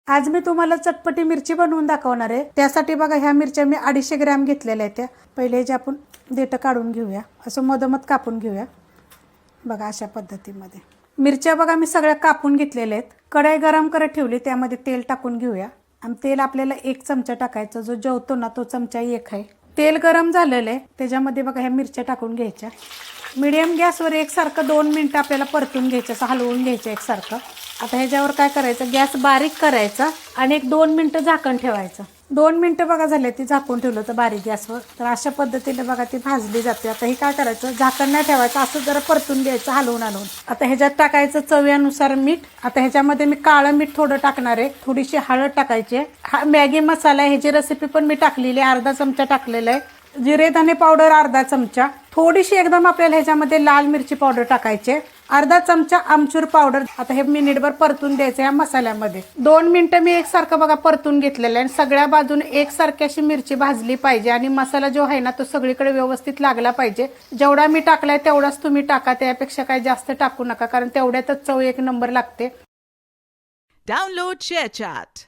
आज मी तुम्हाला चटपटी मिरची बनवून दाखवणार आहे। त्यासाठी बघा ह्या मिरच्या मी 250 ग्रॅम घेतलेल्या आहेत। त्या पहिले जे आपण देठ काढून घेऊया, असं मधोमध कापून घेऊया। बघा अशा पद्धतीमध्ये मिरच्या बघा मी सगळ्या कापून घेतलेल्या आहेत। कढई गरम करत ठेवली, त्यामध्ये तेल टाकून घेऊया। आणि तेल आपल्याला 1 चमचा टाकायचं, जो जेवतो ना तो चमचा 1 आहे। तेल गरम झालेलं आहे, त्याच्यामध्ये बघा ह्या मिरच्या टाकून घ्यायच्या। मीडियम गॅसवर एकसारखं 2 मिनिटं आपल्याला परतून घ्यायचं, असं हलवून घ्यायचं एकसारखं। आता ह्याच्यावर काय करायचं, गॅस बारीक करायचा आणि 1-2 मिनिटं झाकण ठेवायचं। 2 मिनिटं बघा झाले, ती झाकून ठेवलं तर बारीक गॅसवर, तर अशा पद्धतीने बघा ती भाजली जाते। आता हे काय करायचं, झाकण नाही ठेवायचं, असं जरा परतून घ्यायचं हलवून हलवून। आता ह्याच्यात टाकायचं चवीनुसार मीठ। आता ह्याच्यामध्ये मी काळं मीठ थोडं टाकणार आहे, थोडीशी हळद टाकायची। हा मॅगी मसाला आहे, ह्याची रेसिपी पण मी टाकलेली आहे, अर्धा चमचा टाकलेला आहे। जिरे धने पावडर अर्धा चमचा, थोडीशी एकदम आपल्याला ह्याच्यामध्ये लाल मिरची पावडर टाकायची, अर्धा चमचा आमचूर पावडर। आता हे मिनिटभर परतून द्यायचं या मसाल्यामध्ये। 2 मिनिटं मी एकसारखं बघा परतून घेतलेलं आहे। सगळ्या बाजूने एकसारखी अशी मिरची भाजली पाहिजे आणि मसाला जो आहे ना तो सगळीकडे व्यवस्थित लागला पाहिजे। जेवढा मी टाकलाय तेवढाच तुम्ही टाका, त्यापेक्षा काही जास्त टाकू नका, कारण तेवढ्यातच चव 1 नंबर लागते। Download ShareChat.